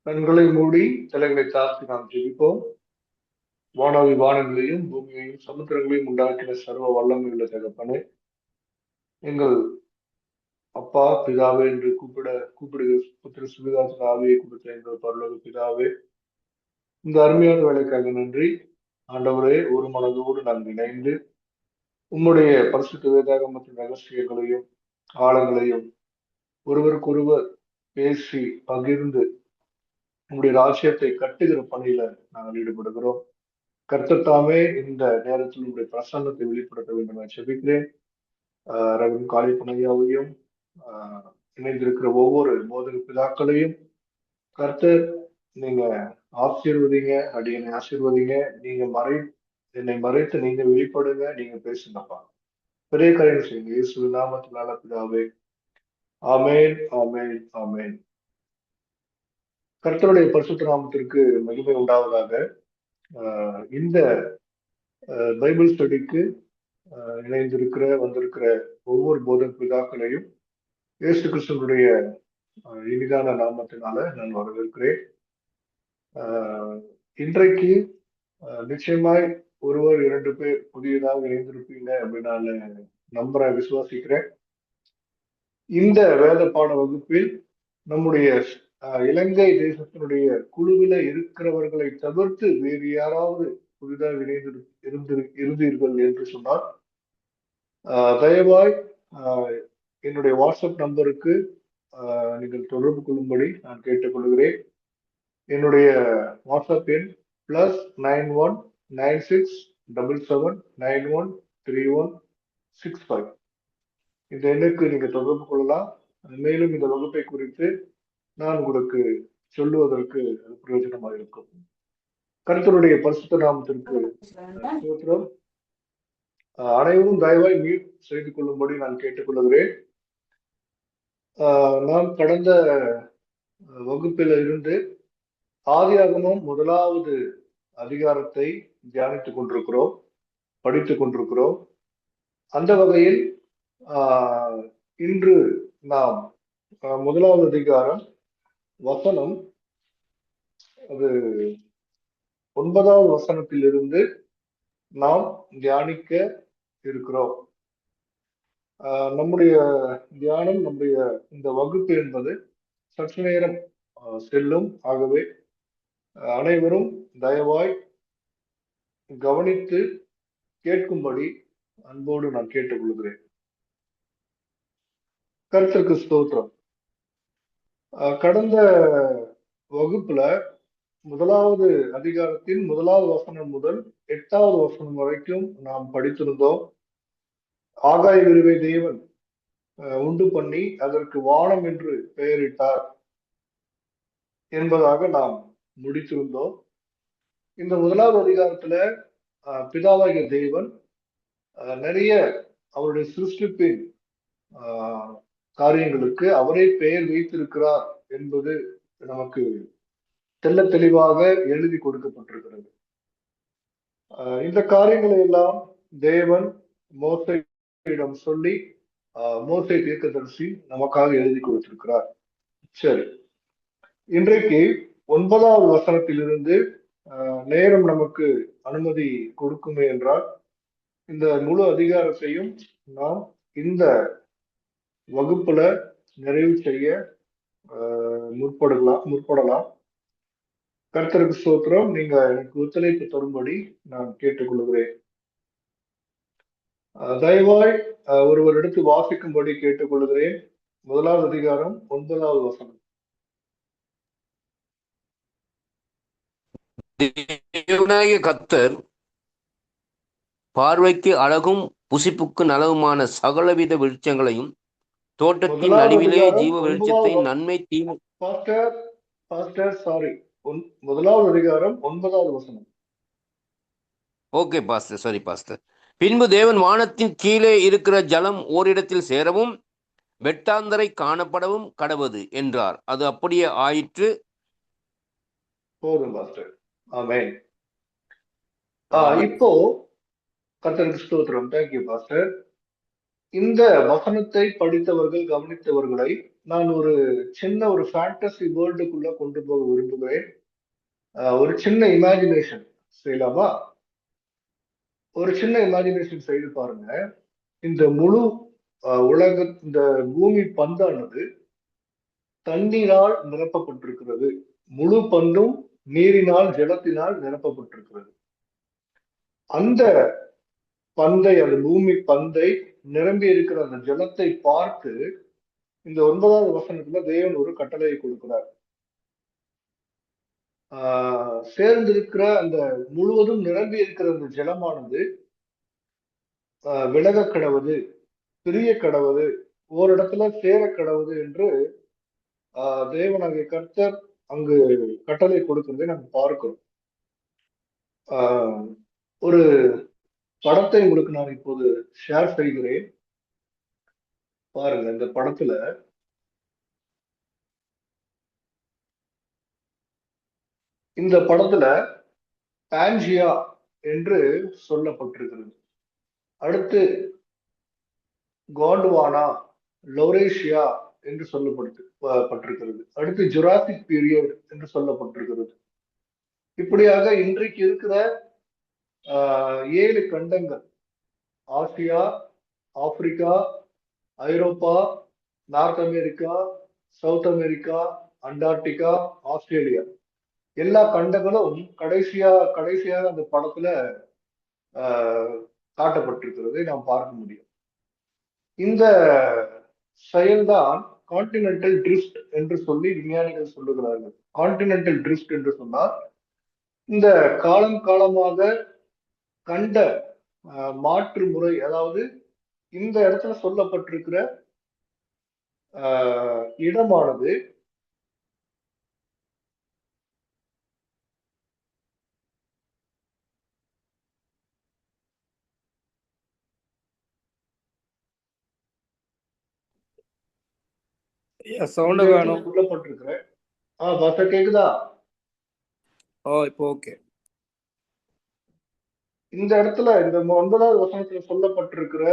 கண்களை மூடி தலைகளை தாழ்த்தி நாம் ஜெபிப்போம். வானாவி வானங்களையும் பூமியையும் சமுத்திரங்களையும் உண்டாக்கின சர்வ வல்லமையுள்ள தகப்பனே, எங்கள் அப்பா பிதாவே என்று கூப்பிடுகிற புத்திர சுவிகாசன ஆவியை கொடுத்த எங்கள் பரலோக பிதாவே, இந்த அருமையான வேலைக்காக நன்றி. ஆண்டவரே, ஒரு மனதோடு நாங்கள் இணைந்து உம்முடைய பரிசுத்த வேதாகமத்தின் ரகசியங்களையும் ஆழங்களையும் ஒருவருக்கொருவர் பேசி பகிர்ந்து உங்களுடைய ராஜ்யத்தை கட்டுகிற பணியில நாங்கள் ஈடுபடுகிறோம். கர்த்தர் தாமே இந்த நேரத்தில் உங்களுடைய பிரசன்னத்தை வெளிப்படுத்த வேண்டும் என செபிக்கிறேன். ரவீன் காளிப்பனையாவையும் இணைந்திருக்கிற ஒவ்வொரு போதக பிதாக்களையும் கர்த்தர் நீங்க ஆசீர்வதிங்க, அடியனை ஆசீர்வதிங்க. என்னை மறைத்து நீங்க வெளிப்படுங்க, நீங்க பேசுங்கப்பா. பெரிய காரியம் செய்யுங்க இயேசு நாமத்தினால பிதாவே. ஆமேன், ஆமேன், ஆமேன். கர்த்தருடைய பரிசுத்த நாமத்திற்கு மகிமை உண்டாவதாக. இந்த பைபிள் ஸ்டடிக்கு வந்திருக்கிற ஒவ்வொரு போதக பிதாக்களையும் இயேசு கிறிஸ்துவனுடைய இனிதான நாமத்தினால நான் வரவேற்கிறேன். இன்றைக்கு நிச்சயமாய் ஒருவர் 2 பேர் புதியதாக இணைந்திருப்பீங்க அப்படின்னு நான் நம்புறேன், விசுவாசிக்கிறேன். இந்த வேத பாட வகுப்பில் நம்முடைய இலங்கை தேசத்தினுடைய குழுவில இருக்கிறவர்களை தவிர்த்து வேறு யாராவது புதிதாக இருந்தீர்கள் என்று சொன்னால் தயவாய் என்னுடைய வாட்ஸ்அப் நம்பருக்கு நீங்கள் தொடர்பு கொள்ளும்படி நான் கேட்டுக்கொள்கிறேன். என்னுடைய வாட்ஸ்அப் எண் +919677913165. இந்த எண்ணுக்கு நீங்க தொடர்பு கொள்ளலாம். மேலும் இந்த வகுப்பை குறித்து நான் உங்களுக்கு சொல்லுவதற்கு பிரயோஜனமாக இருக்கும். கர்த்தருடைய பரிசுத்த நாமத்திற்கு ஸ்தோத்திரம். அனைவரும் தயவாய் மியூட் செய்து கொள்ளும்படி நான் கேட்டுக்கொள்கிறேன். நாம் கடந்த வகுப்பில் இருந்து ஆதியாகமம் 1வது அதிகாரத்தை தியானித்துக் கொண்டிருக்கிறோம், படித்துக் கொண்டிருக்கிறோம். அந்த வகையில் இன்று நாம் 1வது அதிகாரம் வசனம் அது 9வது வசனத்திலிருந்து நாம் தியானிக்க இருக்கிறோம். நம்முடைய தியானம், நம்முடைய இந்த வகுப்பு என்பது சற்று நேரம் செல்லும். ஆகவே அனைவரும் தயவாய் கவனித்து கேட்கும்படி அன்போடு நான் கேட்டுக்கொள்கிறேன். கர்த்தருக்கு ஸ்தோத்திரம். கடந்த வகுப்புல 1வது அதிகாரத்தின் 1வது வசனம் முதல் 8வது வசனம் வரைக்கும் நாம் படித்திருந்தோம். ஆகாய விரிவை தேவன் உண்டு பண்ணி அதற்கு வானம் என்று பெயரிட்டார் என்பதாக நாம் முடித்திருந்தோம். இந்த 1வது அதிகாரத்துல பிதாவாகிய தேவன் நிறைய அவருடைய சிருஷ்டிப்பின் காரியங்களுக்கு அவரே பெயர் வைத்திருக்கிறார் என்பது நமக்கு தெல்ல தெளிவாக எழுதி கொடுக்கப்பட்டிருக்கிறது. இந்த காரியங்களை எல்லாம் தேவன் மோசேயிடம் சொல்லி மோசே தீர்க்கதரிசி நமக்காக எழுதி கொடுத்திருக்கிறார். சரி, இன்றைக்கு 9வது வசனத்திலிருந்து நேரம் நமக்கு அனுமதி கொடுக்குமே என்றால் இந்த முழு அதிகாரத்தையும் நாம் இந்த வகுப்புல நிறைவு செய்ய முற்படலாம். கர்த்தருக்கு ஸ்தோத்திரம். நீங்க எனக்கு ஒத்துழைப்பு தரும்படி நான் கேட்டுக்கொள்கிறேன். தயவாய் ஒருவர் எடுத்து வாசிக்கும்படி கேட்டுக்கொள்கிறேன். 1வது அதிகாரம் 9வது வசனம். கர்த்தர் பார்வைக்கு அழகும் புசிப்புக்கு நலவுமான சகலவித விருட்சங்களையும் தோட்டத்தின் நடுவிலே ஜீவ விருட்சத்தை நன்மை தீமை. 1வது அதிகாரம் 9வது வசனம். Okay pastor, sorry pastor. பின்பு தேவன் வானத்தின் கீழே இருக்கிற ஜலம் ஓரிடத்தில் சேரவும் வெட்டாந்தரை காணப்படவும் கடவது என்றார். அது அப்படியே ஆயிற்று. போதும் பாஸ்டர். ஆமென். இப்போ கர்த்தருக்கு ஸ்தோத்திரம். Thank you pastor. இந்த வசனத்தை படித்தவர்கள், கவனித்தவர்களை நான் ஒரு சின்ன ஒரு ஃபேண்டசி வேர்ல்டுக்குள்ள கொண்டு போக விரும்புகிறேன். ஒரு சின்ன இமேஜினேஷன் செய்யலாமா? ஒரு சின்ன இமேஜினேஷன் செய்து பாருங்க. இந்த முழு இந்த பூமி பந்தானது தண்ணீரால் நிரப்பப்பட்டிருக்கிறது. முழு பந்தும் நீரினால், ஜலத்தினால் நிரப்பப்பட்டிருக்கிறது. அந்த பந்தை, அந்த பூமி பந்தை நிரம்பி இருக்கிற அந்த ஜலத்தை பார்த்து இந்த 9வது வசனத்துல தேவன் ஒரு கட்டளையை கொடுக்கிறார். சேர்ந்திருக்கிற அந்த முழுவதும் நிரம்பி இருக்கிற அந்த ஜலமானது விலக கடவுது, பிரிய கடவுது, ஓரிடத்துல சேர கடவுது என்று தேவனாகிய கர்த்தர் அங்கு கட்டளை கொடுக்கிறதை நம்ம பார்க்கிறோம். ஒரு படத்தை உங்களுக்கு நான் இப்போது ஷேர் செய்கிறேன். பாருங்க, இந்த படத்துல பான்ஜியா என்று சொல்லப்பட்டிருக்கிறது. அடுத்து கோண்ட்வானா, லோரேஷியா என்று சொல்லப்பட்டிருக்கிறது. அடுத்து ஜுராசிக் பீரியட் என்று சொல்லப்பட்டிருக்கிறது. இப்படியாக இன்றைக்கு இருக்கிற 7 கண்டங்கள், ஆசியா, ஆப்பிரிக்கா, ஐரோப்பா, North America, South America, Antarctica, Australia, எல்லா கண்டங்களும் கடைசியாக அந்த படத்துல காட்டப்பட்டிருக்கிறதை நாம் பார்க்க முடியும். இந்த செயல்தான் கான்டினென்டல் ட்ரிஃப்ட் என்று சொல்லி விஞ்ஞானிகள் சொல்லுகிறார்கள். கான்டினென்டல் ட்ரிஃப்ட் என்று சொன்னால் இந்த காலமாக கண்ட மாற்று முறை, அதாவது இந்த இடத்துல சொல்லப்பட்டிருக்கிற இடமானது சொல்லப்பட்டிருக்கிற கேக்குதா? இப்போ ஓகே. இந்த இடத்துல இந்த 9வது வசனத்துல சொல்லப்பட்டிருக்கிற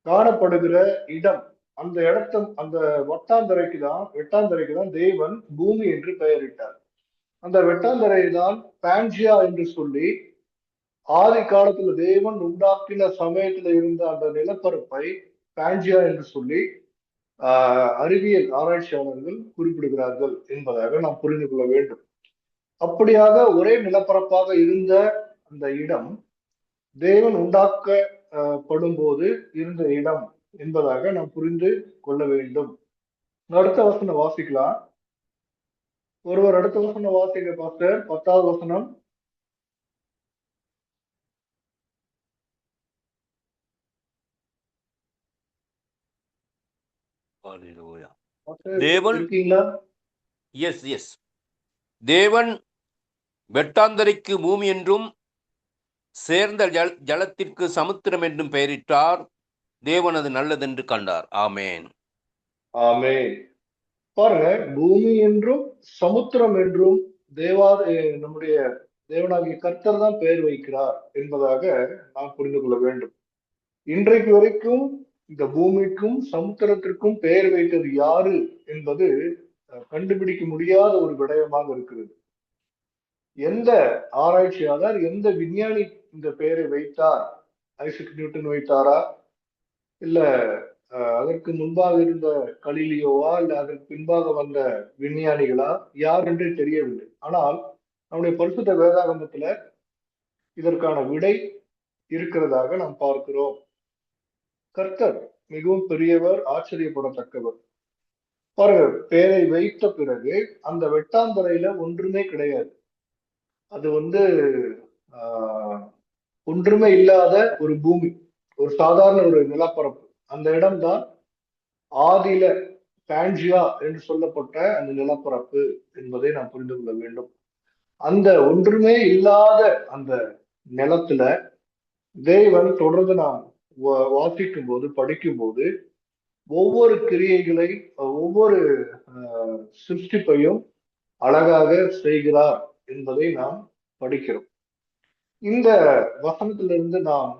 காணப்படுகிற இடம், அந்த அந்த வெட்டாந்தரைக்கு தான் தேவன் பூமி என்று பெயரிட்டார். அந்த வெட்டாந்தரை தான் பான்ஜியா என்று சொல்லி ஆதி காலத்துல தேவன் உண்டாக்கின சமயத்துல இருந்த அந்த நிலப்பரப்பை பான்ஜியா என்று சொல்லி அறிவியல் ஆராய்ச்சியாளர்கள் குறிப்பிடுகிறார்கள் என்பதாக நாம் புரிந்து கொள்ள வேண்டும். அப்படியாக ஒரே நிலப்பரப்பாக இருந்த அந்த இடம் தேவன் உண்டாக்கப்படும் போது இருந்த இடம் என்பதாக நாம் புரிந்து கொள்ள வேண்டும். அடுத்த வசனம் வாசிக்கலாம். ஒருவர் அடுத்த வசனம் வாசிக்க பாஸ்டர். 10வது வசனம். தேவன் இருக்கீங்களா? எஸ் தேவன் வெட்டாந்தரைக்கு பூமி என்றும் சேர்ந்த ஜலத்திற்கு சமுத்திரம் என்றும் பெயரிட்டார். தேவன் அது நல்லதென்று கண்டார். ஆமேன். ஆமேன். பாருங்க, பூமி என்றும் சமுத்திரம் என்றும் நம்முடைய தேவனாகிய கர்த்தர் தான் பெயர் வைக்கிறார் என்பதாக நாம் புரிந்து கொள்ள வேண்டும். இன்றைக்கு வரைக்கும் இந்த பூமிக்கும் சமுத்திரத்திற்கும் பெயர் வைத்தது யாரு என்பது கண்டுபிடிக்க முடியாத ஒரு விடயமாக இருக்கிறது. எந்த ஆராய்ச்சியாளர், எந்த விஞ்ஞானி இந்த பெயரை வைத்தார்? ஐசக் நியூட்டன் வைத்தாரா, இல்ல அதற்கு முன்பாக இருந்த கலீலியோவா, இல்ல அதற்கு பின்பாக வந்த விஞ்ஞானிகளா, யார் என்று தெரியவில்லை. ஆனால் நம்முடைய பரிசுத்த வேதாகமத்துல இதற்கான விடை இருக்கிறதாக நாம் பார்க்கிறோம். கர்த்தர் மிகவும் பெரியவர், ஆச்சரியப்படத்தக்கவர். பாருங்க, பெயரை வைத்த பிறகு அந்த வெட்டாந்தரையில ஒன்றுமே கிடையாது. அது ஒன்றுமே இல்லாத ஒரு பூமி, ஒரு சாதாரண ஒரு நிலப்பரப்பு. அந்த இடம்தான் ஆதியில பான்ஜியா என்று சொல்லப்பட்ட அந்த நிலப்பரப்பு என்பதை நாம் புரிந்து கொள்ள வேண்டும். அந்த ஒன்றுமே இல்லாத அந்த நிலத்துல தேவன் தொடர்ந்து நாம் வாசிக்கும் போது, படிக்கும் போது, ஒவ்வொரு கிரியைகளை, ஒவ்வொரு சிருஷ்டிப்பையும் அழகாக செய்கிறார் என்பதை நாம் படிக்கிறோம். இந்த வசனத்திலிருந்து நாம்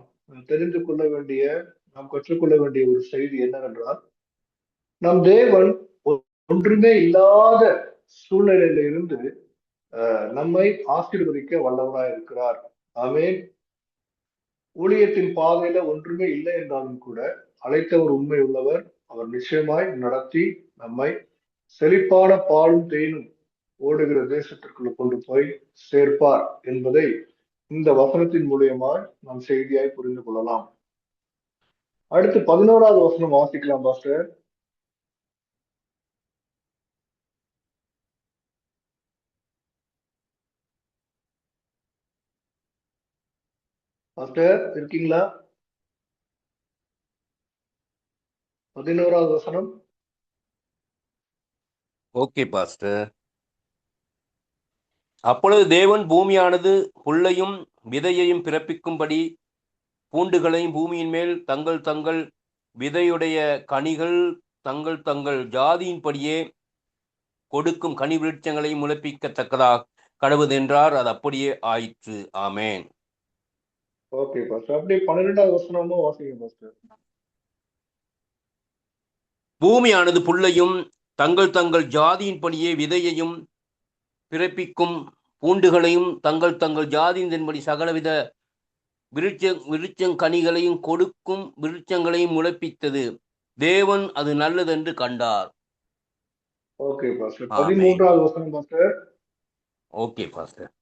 தெரிந்து கொள்ள வேண்டிய நாம் கற்றுக்கொள்ள வேண்டிய ஒரு செய்தி என்னவென்றால், நம் தேவன் ஒன்றுமே இல்லாத சூழ்நிலையில இருந்து நம்மை ஆசீர்வதிக்க வல்லவராய் இருக்கிறார். ஆமென். ஊழியத்தின் பாதையில ஒன்றுமே இல்லை என்றாலும் கூட அழைத்தவர் உண்மை உள்ளவர். அவர் நிச்சயமாய் நடத்தி நம்மை செழிப்பான பாலும் தேனும் ஓடுகிற தேசத்திற்குள்ள கொண்டு போய் சேர்ப்பார் என்பதை இந்த வசனத்தின் மூலியமாய் நாம் செய்தியாய் புரிந்து கொள்ளலாம். அடுத்து 11வது வசனம் வாசிக்கலாம் பாஸ்டர். பாஸ்டர் இருக்கீங்களா? 11வது வசனம். Okay pastor. அப்பொழுது தேவன் பூமியானது புல்லையும் விதையையும் பிறப்பிக்கும்படி பூண்டுகளையும் பூமியின் மேல் தங்கள் தங்கள் விதையுடைய கனிகள் தங்கள் தங்கள் ஜாதியின்படியே கொடுக்கும் கனி விருட்சங்களையும் முளைப்பிக்கத்தக்கதாக கடவுது என்றார். அது அப்படியே ஆயிற்று. ஆமேன். Okay pastor. அப்படியே 12வது வசனமும் வாசிங்க பாஸ்டர். பூமியானது புல்லையும் தங்கள் தங்கள் ஜாதியின்படியே விதையையும் பிறப்பிக்கும் பூண்டுகளையும் தங்கள் தங்கள் ஜாதியின்படி சகலவித விருட்சங்கனிகளையும் கொடுக்கும் விருட்சங்களையும் முளைப்பித்தது. தேவன் அது நல்லதென்று கண்டார். Okay pastor. 13வது வசனம் பாஸ்டர். Okay pastor.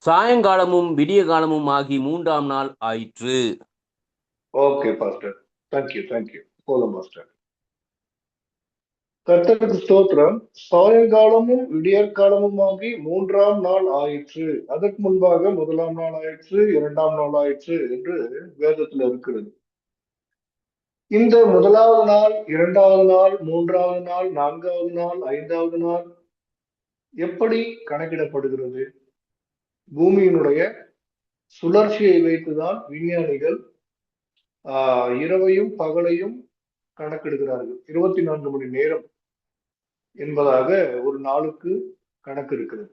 சாயங்காலமும் விடிய காலமும் ஆகி 3ஆம் நாள் ஆயிற்று. Okay pastor. தேங்க்யூ போதும் பாஸ்டர். கர்த்தருக்கு ஸ்தோத்திரம். சாயங்காலமும் விடியற்காலமும் ஆகி 3ஆம் நாள் ஆயிற்று. அதற்கு முன்பாக 1ஆம் நாள் ஆயிற்று, 2ஆம் நாள் ஆயிற்று என்று வேதத்துல இருக்கிறது. இந்த 1வது நாள், 2வது நாள், 3வது நாள், 4வது நாள், 5வது நாள் எப்படி கணக்கிடப்படுகிறது? பூமியினுடைய சுழற்சியை வைத்துதான் விஞ்ஞானிகள் இரவையும் பகலையும் கணக்கெடுக்கிறார்கள். 24 மணி நேரம் என்பதாக ஒரு நாளுக்கு கணக்கு இருக்கிறது.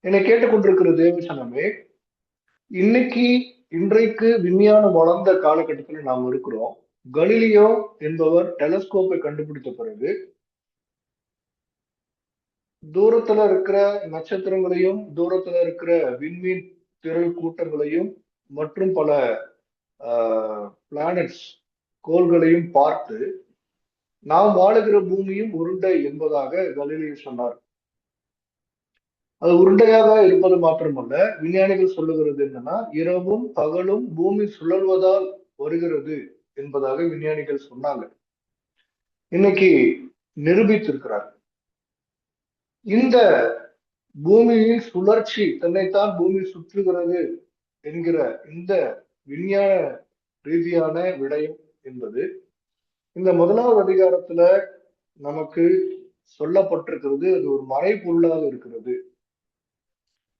என்னை கேட்டுக்கொண்டிருக்கிற தேவசனமே, இன்றைக்கு விஞ்ஞானம் வளர்ந்த காலகட்டத்தில் நாம் இருக்கிறோம். கலீலியோ என்பவர் டெலஸ்கோப்பை கண்டுபிடித்த பிறகு தூரத்துல இருக்கிற நட்சத்திரங்களையும் தூரத்துல இருக்கிற விண்மீன் திரள் கூட்டங்களையும் மற்றும் பல பிளானட்ஸ் கோள்களையும் பார்த்து நாம் வாழுகிற பூமியும் உருண்டை என்பதாக கலீலியோ சொன்னார். அது உருண்டையாக இருப்பது மாத்திரமல்ல, விஞ்ஞானிகள் சொல்லுகிறது என்னன்னா, இரவும் பகலும் பூமி சுழல்வதால் வருகிறது என்பதாக விஞ்ஞானிகள் சொன்னாங்க. இன்னைக்கு நிரூபித்திருக்கிறார். இந்த பூமியின் சுழற்சி தன்னைத்தான் பூமி சுற்றுகிறது என்கிற இந்த விஞ்ஞான ரீதியான விடயம் என்பது இந்த 1வது அதிகாரத்துல நமக்கு சொல்லப்பட்டிருக்கிறது. அது ஒரு மறைபொருளாக இருக்கிறது.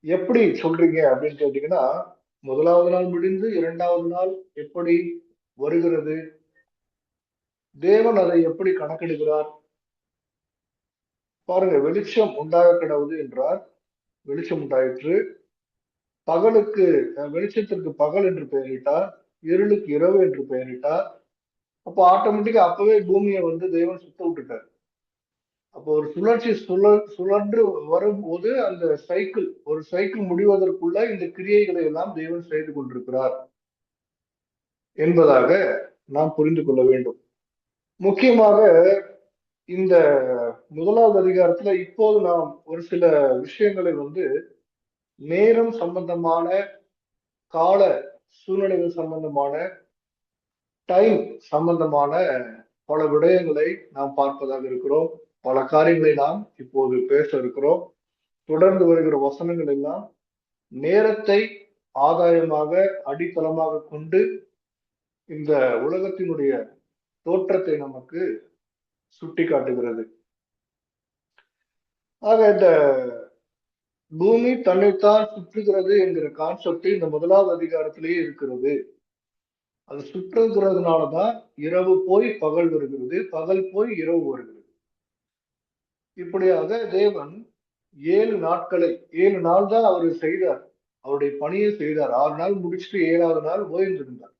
எப்படி சொல்றீங்க அப்படின்னு கேட்டீங்கன்னா, 1வது நாள் முடிந்து 2வது நாள் எப்படி வருகிறது? தேவன் அதை எப்படி கணக்கெடுக்கிறார்? பாருங்க, வெளிச்சம் உண்டாக கிடவுது என்றார், வெளிச்சம் உண்டாயிற்று. வெளிச்சத்திற்கு பகல் என்று பெயரிட்டார், இருளுக்கு இரவு என்று பெயரிட்டார். அப்போ ஆட்டோமேட்டிக்கா அப்பவே பூமியை தேவன் சுத்த விட்டுட்டார். அப்போ ஒரு சுழற்சி சுழன்று வரும்போது அந்த ஒரு சைக்கிள் முடிவதற்குள்ள இந்த கிரியைகளை எல்லாம் தேவன் செய்து கொண்டிருக்கிறார் என்பதாக நாம் புரிந்து கொள்ள வேண்டும். முக்கியமாக இந்த 1வது அதிகாரத்துல இப்போது நாம் ஒரு சில விஷயங்களை நேரம் சம்பந்தமான, கால சூழ்நிலைகள் சம்பந்தமான, டைம் சம்பந்தமான பல விடயங்களை நாம் பார்ப்பதாக இருக்கிறோம். பல காரியங்களை நாம் இப்போது பேச இருக்கிறோம். தொடர்ந்து வருகிற வசனங்கள் எல்லாம் நேரத்தை ஆதாயமாக அடித்தளமாக கொண்டு இந்த உலகத்தினுடைய தோற்றத்தை நமக்கு சுட்டி காட்டுகிறது. ஆக இந்த பூமி தன்னைத்தான் சுற்றுகிறது என்கிற கான்செப்ட் இந்த 1வது அதிகாரத்திலேயே இருக்கிறது. அது சுற்றுகிறதுனாலதான் இரவு போய் பகல் வருகிறது, பகல் போய் இரவு வருகிறது. இப்படியாக தேவன் 7 நாள் தான் அவர் செய்தார், அவருடைய பணியை செய்தார். 6 நாள் முடிச்சுட்டு 7வது நாள் ஓய்ந்திருந்தார்.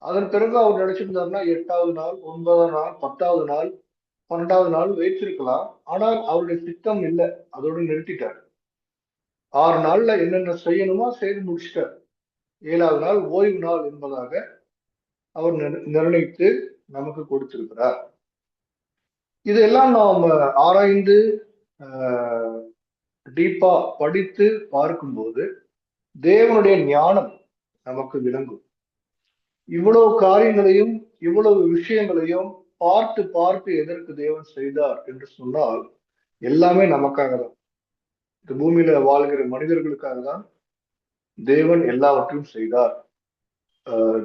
அதன் பிறகு அவர் நினைச்சிருந்தாருன்னா 8வது நாள், 9வது நாள், 10வது நாள், 12வது நாள் வைத்திருக்கலாம். ஆனால் அவருடைய திட்டம் இல்லை, அதோடு நிறுத்திட்டார். 6 நாள்ல என்னென்ன செய்யணுமோ செய்து முடிச்சிட்டார். 7வது நாள் ஓய்வு நாள் என்பதாக அவர் நிர்ணயித்து நமக்கு கொடுத்திருக்கிறார். இதெல்லாம் நாம் ஆராய்ந்து டீப்பா படித்து பார்க்கும்போது தேவனுடைய ஞானம் நமக்கு விளங்கும். இவ்வளவு காரியங்களையும் இவ்வளவு விஷயங்களையும் பார்த்து பார்த்து எதற்கு தேவன் செய்தார் என்று சொன்னால் எல்லாமே நமக்காக தான். இந்த பூமியில வாழ்கிற மனிதர்களுக்காக தான் தேவன் எல்லாவற்றையும் செய்தார்.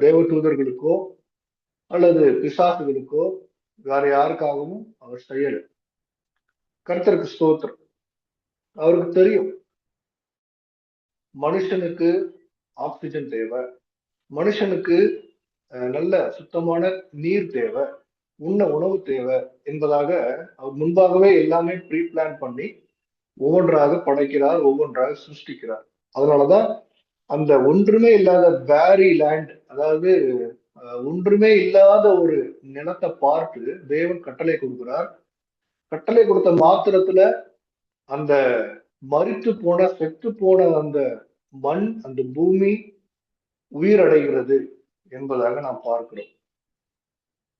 தேவ தூதர்களுக்கோ அல்லது பிசாசுகளுக்கோ வேற யாருக்காகவும் அவர் செய்யல. கர்த்தருக்கு ஸ்தோத்திரம். அவருக்கு தெரியும் மனுஷனுக்கு ஆக்சிஜன் தேவை, மனுஷனுக்கு நல்ல சுத்தமான நீர் தேவை, உண்ண உணவு தேவை என்பதாக அவர் முன்பாகவே எல்லாமே ப்ரீ பிளான் பண்ணி ஒவ்வொன்றாக படைக்கிறார், ஒவ்வொன்றாக சிருஷ்டிக்கிறார். அதனாலதான் அந்த ஒன்றுமே இல்லாத பேரி லேண்ட், அதாவது ஒன்றுமே இல்லாத ஒரு நிலத்தை பார்த்து தேவன் கட்டளை கொடுக்கிறார். கட்டளை கொடுத்த மாத்திரத்துல அந்த மரித்து போன செத்து போன அந்த மண், அந்த பூமி உயிரடைகிறது என்பதாக நாம் பார்க்கிறோம்.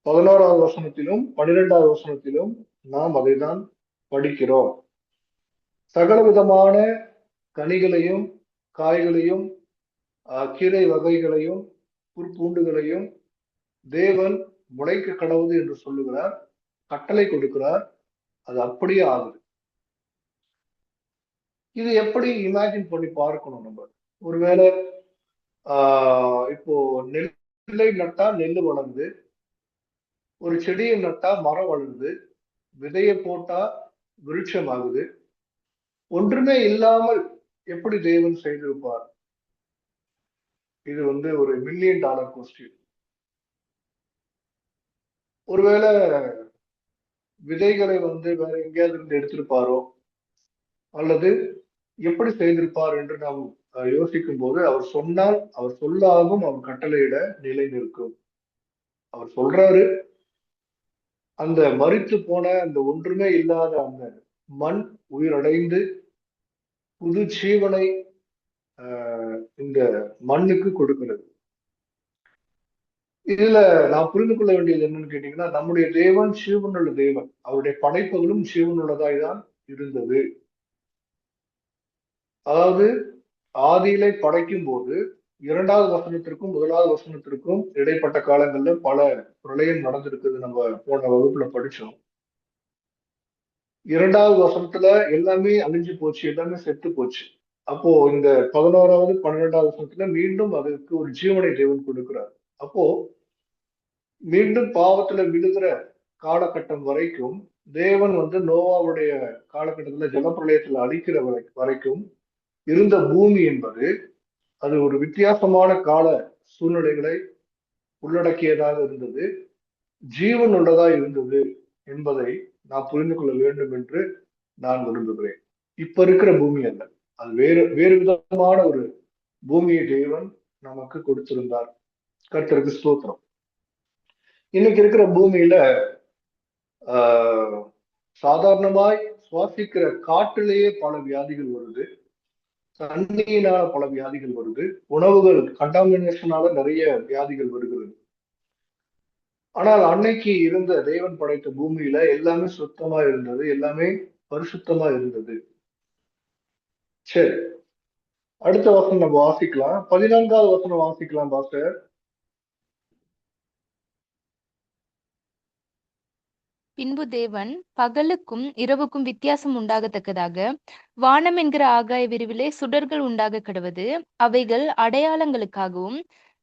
11வது வசனத்திலும் 12வது வசனத்திலும் நாம் அதை தான் படிக்கிறோம். சகல விதமான கனிகளையும் காய்களையும் கீரை வகைகளையும் புற்பூண்டுகளையும் தேவன் முளைக்க கடவுது என்று சொல்லுகிறார், கட்டளை கொடுக்கிறார். அது அப்படியே ஆகுது. இது எப்படி இமேஜின் பண்ணி பார்க்கணும் நம்ம? ஒருவேளை இப்போ நெல்லை நட்டா நெல்லு வளருது, ஒரு செடியை நட்டா மரம் வளருது, விதையை போட்டா விருட்சம் ஆகுது. ஒன்றுமே இல்லாமல் எப்படி தேவன் செய்திருப்பார்? இது ஒரு $1 மில்லியன் கொஸ்டின். ஒருவேளை விதைகளை வேற எங்கேயாவது இருந்து எடுத்திருப்பாரோ அல்லது எப்படி செய்திருப்பார் என்று நாம் யோசிக்கும் போது, அவர் சொன்னால் அவர் சொல்லாகும், அவர் கட்டளையிட நிலை நிற்கும். அவர் சொல்றாரு, அந்த மரித்து போன அந்த ஒன்றுமே இல்லாத அந்த மண் உயிரடைந்து புது ஜீவனை இந்த மண்ணுக்கு கொடுக்கிறது. இதுல நான் புரிந்து கொள்ள வேண்டியது என்னன்னு கேட்டீங்கன்னா, நம்முடைய தேவன் ஜீவனுள்ள தேவன். அவருடைய படைப்புகளும் ஜீவனுள்ளதாய் தான் இருந்தது. அதாவது ஆதியிலே படைக்கும் போது 2வது வசனத்திற்கும் 1வது வசனத்திற்கும் இடைப்பட்ட காலங்கள்ல பல பிரளயம் நடந்திருக்குது. நம்ம போன வகுப்புல படிச்சோம். 2வது வசனத்துல எல்லாமே அழிஞ்சு போச்சு, எல்லாமே செத்து போச்சு. அப்போ இந்த 11வது 12வது வசனத்துல மீண்டும் அதுக்கு ஒரு ஜீவனை தேவன் கொடுக்கிறார். அப்போ மீண்டும் பாவத்துல விழுகிற காலகட்டம் வரைக்கும் தேவன் நோவாவுடைய காலகட்டத்துல ஜலப்பிரளயத்துல அழிக்கிற வரைக்கும் இருந்த பூமி என்பது அது ஒரு வித்தியாசமான கால சூழ்நிலைகளை உள்ளடக்கியதாக இருந்தது, ஜீவன் உள்ளதா இருந்தது என்பதை நான் புரிந்து கொள்ள வேண்டும் என்று நான் விரும்புகிறேன். இப்ப இருக்கிற பூமி அல்ல, அது வேறு விதமான ஒரு பூமியை தேவன் நமக்கு கொடுத்திருந்தார். கர்த்தருக்கு ஸ்தோத்திரம். இன்னைக்கு இருக்கிற பூமியில சாதாரணமாய் சுவாசிக்கிற காற்றிலேயே பல வியாதிகள் வருது, தண்ணியினால பல வியாதிகள் வருது, உணவுகள் கண்டாமினேஷனால நிறைய வியாதிகள் வருகிறது. ஆனால் அன்னைக்கு இருந்த தேவன் படைத்த பூமியில எல்லாமே சுத்தமா இருந்தது, எல்லாமே பரிசுத்தமா இருந்தது. சரி, அடுத்த வசனம் நம்ம வாசிக்கலாம். 14வது வசனம் வாசிக்கலாம் பாஸ்டர். பின்பு தேவன் பகலுக்கும் இரவுக்கும் வித்தியாசம் உண்டாகத்தக்கதாக வானம் என்கிற ஆகாய விரிவிலே சுடர்கள் உண்டாக கடவது, அவைகள் அடையாளங்களுக்காகவும்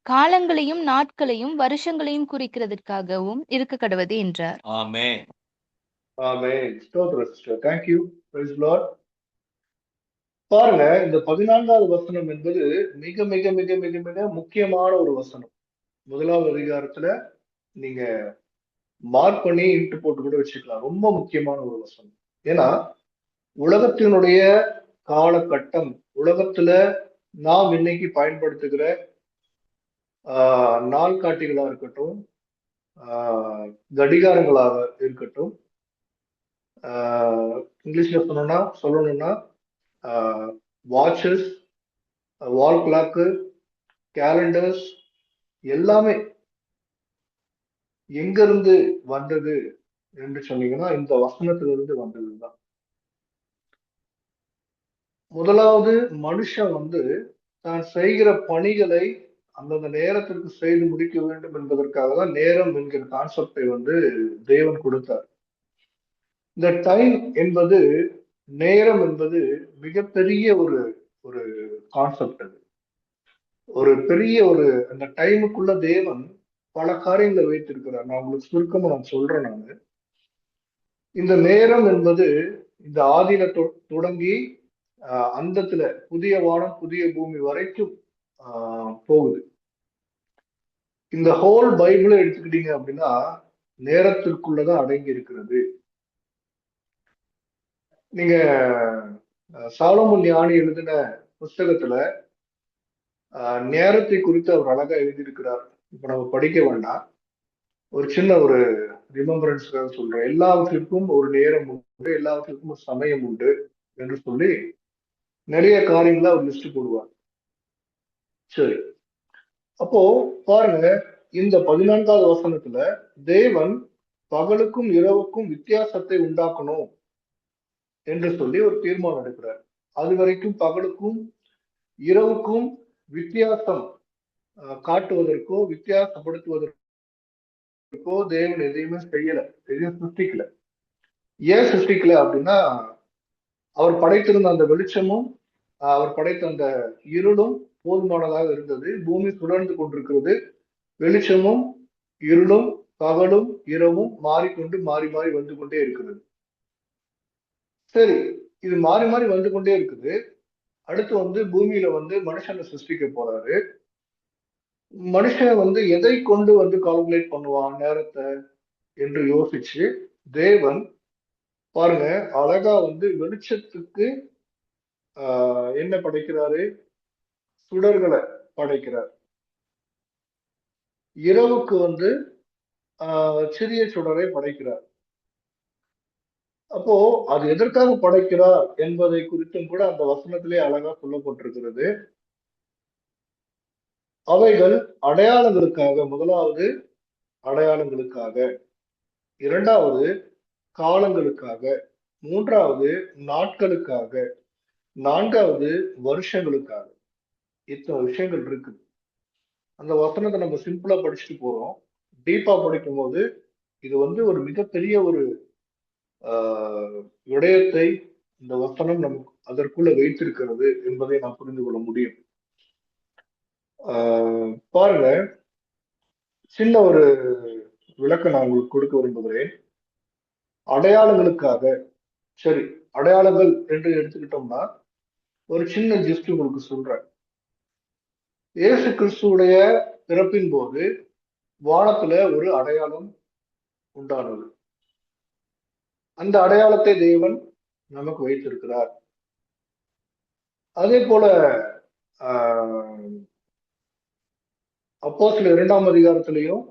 காலங்களையும் நாட்களையும் வருஷங்களையும் குறிக்கிறதற்காகவும் இருக்க கடவது என்றார். ஆமென். ஆமென். ஸ்தோத்திரம் sister. Thank you. Praise the Lord. பாருங்க, இந்த 14வது வசனம் என்பது மிக மிக மிக மிக மிக முக்கியமான ஒரு வசனம். 1வது அதிகாரத்துல நீங்க மார்க் பண்ணி இன்ட்டு போட்டு கூட வச்சுக்கலாம். ரொம்ப முக்கியமான ஒரு வசனம். ஏன்னா உலகத்தினுடைய காலகட்டம், உலகத்துல நாம் இன்னைக்கு பயன்படுத்துகிற நாள் காட்டிகளா இருக்கட்டும், கடிகாரங்களாக இருக்கட்டும், இங்கிலீஷ்ல சொல்லணும்னா வாட்சஸ், வால் கிளாக்கு, கேலண்டர்ஸ் எல்லாமே எங்கிருந்து வந்தது என்று சொன்னீங்கன்னா இந்த வசனத்திலிருந்து வந்ததுதான். முதலாவது மனுஷன் தான் செய்கிற பணிகளை அந்தந்த நேரத்திற்கு செய்து முடிக்க வேண்டும் என்பதற்காக தான் நேரம் என்கிற கான்செப்டை தேவன் கொடுத்தார். இந்த டைம் என்பது, நேரம் என்பது மிகப்பெரிய ஒரு ஒரு கான்செப்ட். அது ஒரு பெரிய அந்த டைமுக்குள்ள தேவன் பல காரியங்களை வைத்திருக்கிறார். நான் உங்களுக்கு சுருக்கமா சொல்றேன். இந்த நேரம் என்பது இந்த ஆதியில தொடங்கி அந்தத்துல புதிய வானம் புதிய பூமி வரைக்கும் போகுது. இந்த ஹோல் பைபிளை எடுத்துக்கிட்டீங்க அப்படின்னா நேரத்திற்குள்ளதான் அடங்கி இருக்கிறது. நீங்க சாலமோன் ஞானி எழுதின புஸ்தகத்துல நேரத்தை குறித்து அவர் அழகா எழுதியிருக்கிறார். இப்ப நம்ம படிக்க வேண்டாம், ஒரு சின்ன ஒரு ரிமெம்பரன்ஸ்க்காக சொல்றேன். எல்லாவற்றிற்கும் ஒரு நேரம் உண்டு, எல்லாவற்றிற்கும் ஒரு சமயம் உண்டு என்று சொல்லி நிறைய காரியங்களை அவர் லிஸ்ட் போடுவார். சரி, அப்போ பாருங்க, இந்த 14வது வசனத்துல தேவன் பகலுக்கும் இரவுக்கும் வித்தியாசத்தை உண்டாக்கணும் என்று சொல்லி ஒரு தீர்மானம் எடுக்கிறார். அது வரைக்கும் பகலுக்கும் இரவுக்கும் வித்தியாசம் காட்டுவதற்கோ வித்தியாசப்படுத்துவதற்கோ தேவன் எதையுமே செய்யல, எதையும் சிருஷ்டிக்கல. ஏன் சிருஷ்டிக்கல அப்படின்னா, அவர் படைத்திருந்த அந்த வெளிச்சமும் அவர் படைத்த அந்த இருளும் போதுமானதாக இருந்தது. பூமி சுழன்று கொண்டிருக்கிறது. வெளிச்சமும் இருளும் பகலும் இரவும் மாறிக்கொண்டு மாறி மாறி வந்து கொண்டே இருக்கிறது. சரி, இது மாறி மாறி வந்து கொண்டே இருக்குது. அடுத்து பூமியில மனுஷனை சிருஷ்டிக்க போறாரு. மனுஷன் எதை கொண்டு கால்குலேட் பண்ணுவான் நேரத்தை என்று யோசிச்சு தேவன் பாருங்க அழகா வெளிச்சத்துக்கு என்ன படைக்கிறாரு? சுடர்களை படைக்கிறார். இரவுக்கு சிறிய சுடரை படைக்கிறார். அப்போ அது எதற்காக படைக்கிறார் என்பதை குறித்தும் கூட அந்த வசனத்திலே அழகா சொல்லப்பட்டிருக்கிறது. அவைகள் அடையாளங்களுக்காக, முதலாவது அடையாளங்களுக்காக, இரண்டாவது காலங்களுக்காக, மூன்றாவது நாட்களுக்காக, நான்காவது வருஷங்களுக்காக. இத்தனை விஷயங்கள் இருக்குது. அந்த வசனத்தை நம்ம சிம்பிளா படிச்சுட்டு போறோம். டீப்பா படிக்கும் போது இது ஒரு மிகப்பெரிய ஒரு விடயத்தை இந்த வசனம் நமக்கு அதற்குள்ள வைத்திருக்கிறது என்பதை நாம் புரிந்து கொள்ள முடியும். பாருங்க, சின்ன ஒரு விளக்கம் நான் உங்களுக்கு கொடுக்க விரும்புகிறேன். அடையாளங்களுக்காக, சரி, அடையாளங்கள் என்று எடுத்துக்கிட்டோம்னா ஒரு சின்ன ஜிஸ்ட் உங்களுக்கு சொல்றேன். இயேசு கிறிஸ்துவுடைய பிறப்பின் போது வானத்துல ஒரு அடையாளம் உண்டானது. அந்த அடையாளத்தை தேவன் நமக்கு வைத்திருக்கிறார். அதே போல அப்போஸ்தலர் 2ஆம் அதிகாரத்திலையும்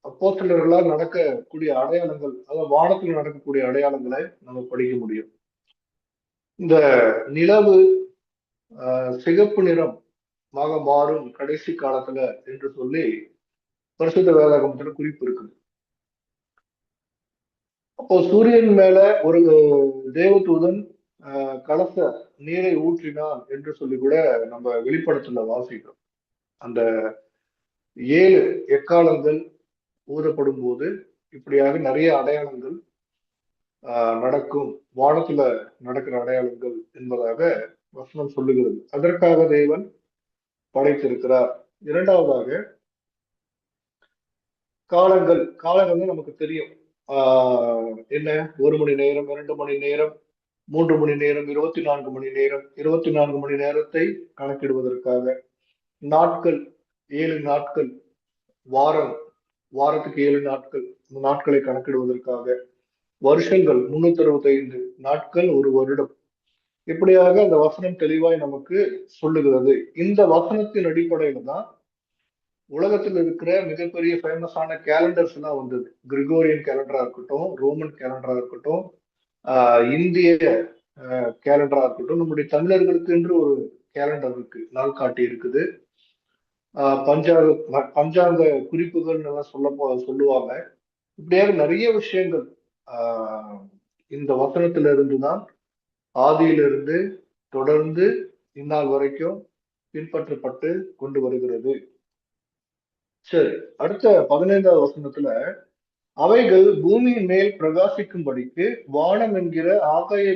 அப்போஸ்தலர்களால் நடக்கக்கூடிய அடையாளங்கள், அதாவது வானத்தில் நடக்கக்கூடிய அடையாளங்களை நம்ம படிக்க முடியும். இந்த நிலவு சிகப்பு நிறமாக மாறும் கடைசி காலத்துல என்று சொல்லி பரிசுத்த வேதாகமத்துல குறிப்பு இருக்குது. அப்போ சூரியன் மேல ஒரு தேவதூதன் கலச நீரை ஊற்றினான் என்று சொல்லி கூட நம்ம வெளிப்படத்துல வாசிக்கிறோம். அந்த 7 எக்காலங்கள் ஊதப்படும் போது இப்படியாக நிறைய அடையாளங்கள் நடக்கும், வானத்துல நடக்கிற அடையாளங்கள் என்பதாக வசனம் சொல்லுகிறது. அதற்காக தேவன் படைத்திருக்கிறார். இரண்டாவதாக காலங்கள். காலங்கள் நமக்கு தெரியும். என்ன, 1 மணி நேரம், 2 மணி நேரம், 3 மணி நேரம், 24 மணி நேரம். 24 மணி நேரத்தை கணக்கிடுவதற்காக. நாட்கள், 7 நாட்கள். வாரம், வாரத்துக்கு 7 நாட்கள், நாட்களை கணக்கிடுவதற்காக. வருஷங்கள், 365 நாட்கள், ஒரு வருடம். இப்படியாக அந்த வசனம் தெளிவாய் நமக்கு சொல்லுகிறது. இந்த வசனத்தின் அடிப்படையில தான் உலகத்தில் இருக்கிற மிகப்பெரிய ஃபேமஸான கேலண்டர்ஸ் எல்லாம் வந்தது. கிரிகோரியன் கேலண்டரா இருக்கட்டும், ரோமன் கேலண்டரா இருக்கட்டும், இந்திய கேலண்டரா இருக்கட்டும், நம்முடைய தமிழர்களுக்கு என்று ஒரு கேலண்டர் இருக்கு, நாள்காட்டி இருக்குது. பஞ்சாங்க குறிப்புகள் எல்லாம் சொல்லுவாங்க. இப்படியாக நிறைய விஷயங்கள் இந்த வசனத்துல இருந்துதான் ஆதியிலிருந்து தொடர்ந்து இந்நாள் வரைக்கும் பின்பற்றப்பட்டு கொண்டு வருகிறது. சரி, அடுத்த 15வது வசனத்துல அவைகள் பூமியின் மேல் பிரகாசிக்கும்படிக்கு வானம் என்கிற ஆகாய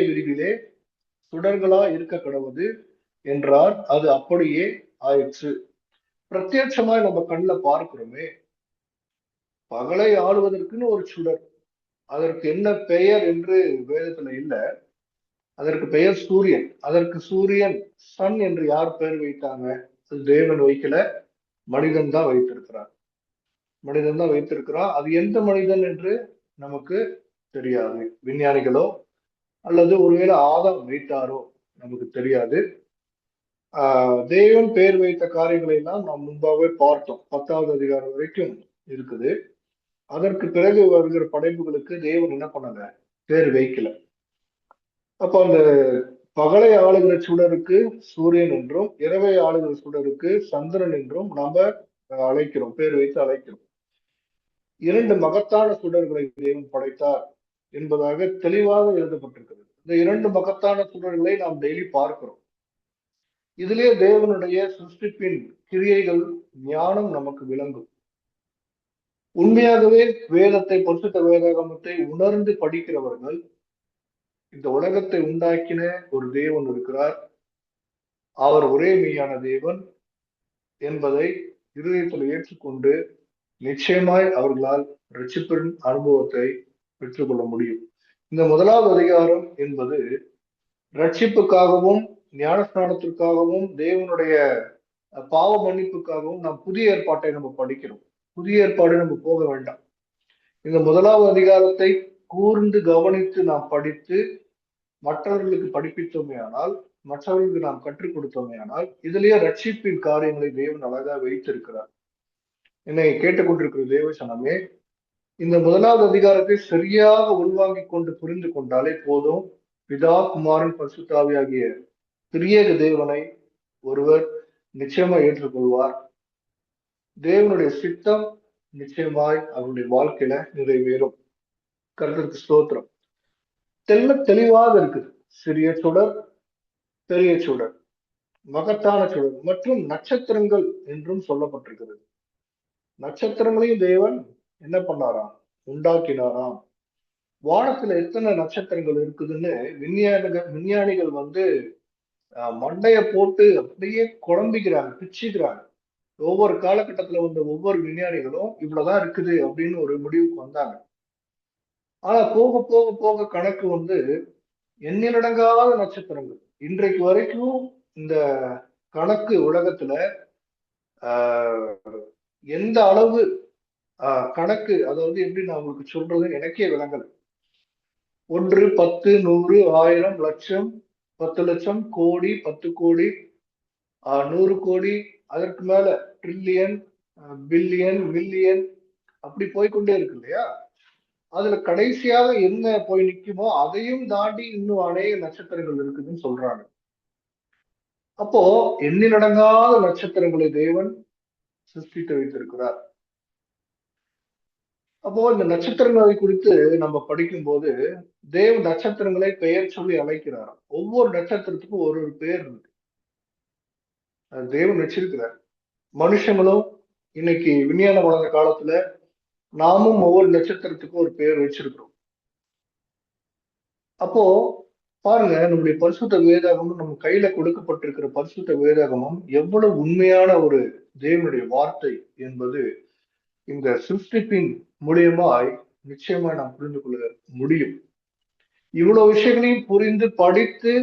விரிவிலே சுடர்களா இருக்க கடவுது என்றார். அது அப்படியே ஆயிற்று. பிரத்யட்சமாய் நம்ம கண்ணுல பார்க்கிறோமே, பகலை ஆளுவதற்குன்னு ஒரு சுடர். அதற்கு என்ன பெயர் என்று வேதத்துல இல்ல. அதற்கு பெயர் சூரியன். அதற்கு சூரியன், சன் என்று யார் பெயர் வைத்தாங்க? அது தேவன் வைக்கல, மனிதன் தான் வைத்திருக்கிறார். மனிதன் தான் வைத்திருக்கிறான். அது எந்த மனிதன் என்று நமக்கு தெரியாது. விஞ்ஞானிகளோ அல்லது ஒருவேளை ஆதாம் வைத்தாரோ நமக்கு தெரியாது. தேவன் பெயர் வைத்த காரியங்களை எல்லாம் நாம் முன்பாகவே பார்த்தோம். 10வது அதிகாரம் வரைக்கும் இருக்குது. அதற்கு பிறகு வருகிற படைப்புகளுக்கு தேவன் என்ன பண்ணல, பேர் வைக்கல. அப்ப அந்த பகலை ஆளுகிற சுடருக்கு சூரியன் என்றும், இரவை ஆளுகிற சுடருக்கு சந்திரன் என்றும் நாம அழைக்கிறோம், பேர் வைத்து அழைக்கிறோம். 2 மகத்தான சுடர்களை தேவன் படைத்தார் என்பதாக தெளிவாக எழுதப்பட்டிருக்கிறது. இந்த 2 மகத்தான சுடர்களை நாம் டெய்லி பார்க்கிறோம். இதிலே தேவனுடைய சிருஷ்டிப்பின் கிரியைகள், ஞானம் நமக்கு விளங்கும். உண்மையாகவே வேதத்தை, பரிசுத்த வேதாகமத்தை உணர்ந்து படிக்கிறவர்கள் இந்த உலகத்தை உண்டாக்கின ஒரு தேவன் இருக்கிறார், அவர் ஒரே மெய்யான தேவன் என்பதை இருதயத்தில் ஏற்றுக்கொண்டு நிச்சயமாய் அவர்களால் ரட்சிப்பின் அனுபவத்தை பெற்றுக்கொள்ள முடியும். இந்த 1வது அதிகாரம் என்பது ரட்சிப்புக்காகவும் ஞானஸ்நானத்திற்காகவும் தேவனுடைய பாவ மன்னிப்புக்காகவும் நாம் புதிய ஏற்பாட்டை நம்ம படிக்கிறோம். புதிய ஏற்பாடு நம்ம போக வேண்டாம். இந்த 1வது அதிகாரத்தை கூர்ந்து கவனித்து நாம் படித்து மற்றவர்களுக்கு படிப்பித்தோமே ஆனால், மற்றவர்களுக்கு நாம் கற்றுக் கொடுத்தோமே ஆனால், இதுலயே ரட்சிப்பின் காரியங்களை தேவன் அழகா வைத்திருக்கிறார். என்னை கேட்டுக்கொண்டிருக்கிற தேவ சனமே, இந்த 1வது அதிகாரத்தை சரியாக உள்வாங்கிக் கொண்டு புரிந்து கொண்டாலே போதும். பிதா, குமாரன், பரிசுத்த ஆவியாகிய திரியேக தேவனை ஒருவர் நிச்சயமாய் ஏற்றுக்கொள்வார். தேவனுடைய சித்தம் நிச்சயமாய் அவருடைய வாழ்க்கையில நிறைவேறும். கர்த்தருக்கு ஸ்தோத்திரம். தெளிவாக இருக்குது. சிறிய சுடர், பெரிய சுடர், மகத்தான சுடர் மற்றும் நட்சத்திரங்கள் என்றும் சொல்லப்பட்டிருக்கிறது. நட்சத்திரங்களையும் தேவன் என்ன பண்ணாராம்? உண்டாக்கினாராம். வானத்துல எத்தனை நட்சத்திரங்கள் இருக்குதுன்னு விஞ்ஞானிகள் மண்டைய போட்டு அப்படியே குழம்பிக்கிறாங்க, பிச்சுக்கிறாங்க. ஒவ்வொரு காலகட்டத்துல வந்த ஒவ்வொரு விஞ்ஞானிகளும் இவ்வளவுதான் இருக்குது அப்படின்னு ஒரு முடிவுக்கு வந்தாங்க. ஆனா போக போக போக கணக்கு எண்ணிலடங்காத நட்சத்திரங்கள். இன்றைக்கு வரைக்கும் இந்த கணக்கு உலகத்துல எந்த அளவு கணக்கு, அதாவது எப்படி நான் உங்களுக்கு சொல்றது எனக்கே விளங்கல. 1, 10, 100, 1000, லட்சம், 10 லட்சம், கோடி, 10 கோடி, 100 கோடி, அதற்கு மேல ட்ரில்லியன், பில்லியன், மில்லியன், அப்படி போய்கொண்டே இருக்கு இல்லையா? அதுல கடைசியாக என்ன போய் நிக்குமோ அதையும் தாண்டி இன்னும் அநேக நட்சத்திரங்கள் இருக்குதுன்னு சொல்றாங்க. அப்போ எண்ணிலடங்காத நட்சத்திரங்களை தேவன் சிருஷ்டித்து வைத்திருக்கிறார். அப்போ இந்த நட்சத்திரங்களை குறித்து நம்ம படிக்கும் போது தேவன் நட்சத்திரங்களை பெயர் சொல்லி அழைக்கிறார். ஒவ்வொரு நட்சத்திரத்துக்கும் ஒரு பெயர் இருக்கு, அது தேவன் வச்சிருக்கிறார். மனுஷங்களும் இன்னைக்கு விஞ்ஞானம் வளர்ந்த காலத்துல நாமும் ஒவ்வொரு நட்சத்திரத்துக்கும் ஒரு பெயர் வச்சிருக்கிறோம். அப்போ பாருங்க, நம்முடைய பரிசுத்த வேதாகமும் நம்ம கையில கொடுக்கப்பட்டிருக்கிற பரிசுத்த வேதாகமும் எவ்வளவு உண்மையான ஒரு தேவனுடைய வார்த்தை என்பது இந்த சிருஷ்டிப்பின் மூலியமாய் நிச்சயமா நாம் புரிந்து கொள்ள முடியும். இவ்வளவு விஷயங்களையும் புரிந்து படித்து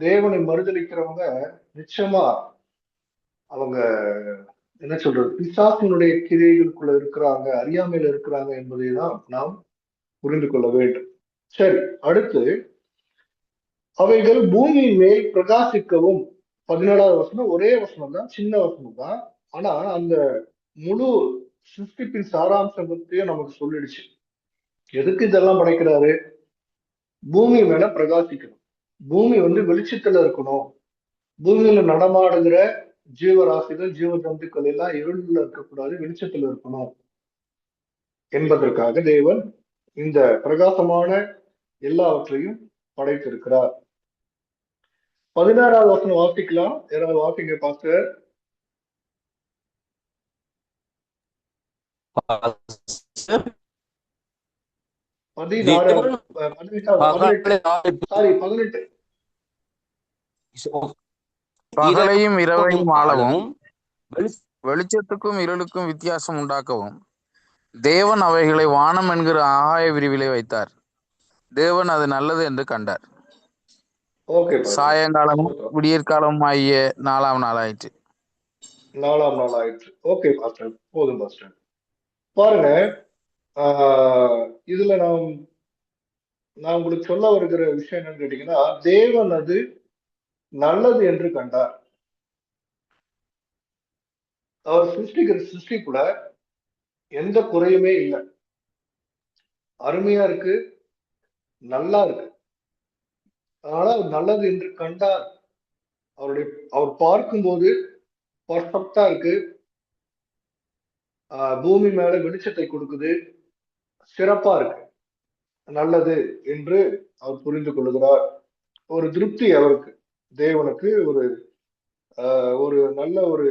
தேவனை மறுதலிக்கிறவங்க நிச்சயமா அவங்க என்ன சொல்றது, பிசாசினுடைய கிரியைகளுக்குள்ள இருக்கிறாங்க, அறியாமையில இருக்கிறாங்க என்பதை தான் நாம் புரிந்து கொள்ள வேண்டும். சரி, அடுத்து அவைகள் பூமியின் மேல் பிரகாசிக்கவும். 17வது வசனம் ஒரே வசனம் தான், சின்ன வசனம் தான். ஆனா அந்த முழு சிருஷ்டிப்பின் சாராம்சம் பத்தியும் நமக்கு சொல்லிடுச்சு. எதுக்கு இதெல்லாம் படைக்கிறாரு? பூமி மேல பிரகாசிக்கணும், பூமி வெளிச்சத்துல இருக்கணும், பூமியில நடமாடுகிற ஜீவராசிகள் ஜீவ ஜந்துக்கள் எல்லாம் இருளில் இருக்கக்கூடாது, வெளிச்சத்துல இருக்கணும் என்பதற்காக தேவன் இந்த பிரகாசமான எல்லாவற்றையும் படைத்திருக்கிறார். 16வது வசனம் வாசிக்கலாம், யாராவது வாசிங்க பாஸ்டர். தேவன் 18 பகலையும் இரவையும் ஆளவும் வெளி- வெளிச்சத்துக்கும் இருளுக்கும் வித்தியாசம் உண்டாக்கவும் தேவன் அவைகளை வானம் என்கிற ஆகாய விரிவிலே வைத்தார். தேவன் அது நல்லது என்று கண்டார். ஓகே, சாயங்காலமும் விடியற்காலமும் ஆகிய 4ஆம் நாள் ஆயிற்று. 4ஆம் நாள் ஆயிற்று. ஓகே பாஸ்டர், போதும் பாஸ்டர். பாருங்க, இதுல நான் உங்களுக்கு சொல்ல வருகிற விஷயம் என்னன்னு கேட்டீங்கன்னா, தேவன் அது நல்லது என்று கண்டார். அவர் சிருஷ்டிக்கிற சிருஷ்டிப்புல எந்த குறையுமே இல்லை, அருமையா இருக்கு, நல்லா இருக்கு. அதனால அவர் நல்லது என்று கண்டார். அவர் பார்க்கும்போது பர்ஃபெக்டா இருக்கு, பூமி மேல வெளிச்சத்தை கொடுக்குது, சிறப்பா இருக்கு, நல்லது என்று அவர் புரிந்து கொள்கிறார். ஒரு திருப்தி அவருக்கு, தேவனுக்கு ஒரு நல்ல ஒரு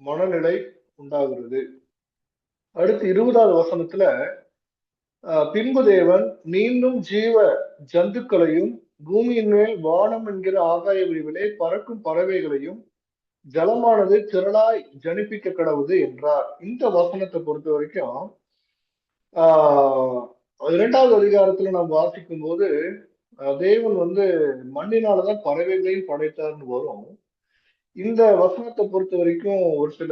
மனநிலை உண்டாகிறது. அடுத்து 20வது வசனத்துல பின்பு தேவன் மீண்டும் ஜீவ ஜந்துக்களையும் பூமியின் மேல் வானம் என்கிற ஆகாய விரிவிலே பறக்கும் பறவைகளையும் ஜலமானது திரளாய் ஜனிப்பிக்க கடவுது என்றார். இந்த வசனத்தை பொறுத்த வரைக்கும் 2வது அதிகாரத்துல நாம் வாசிக்கும் போது தேவன் மண்ணினாலதான் பறவைகளையும் படைத்தார்னு வரும். இந்த வசனத்தை பொறுத்த வரைக்கும் ஒரு சில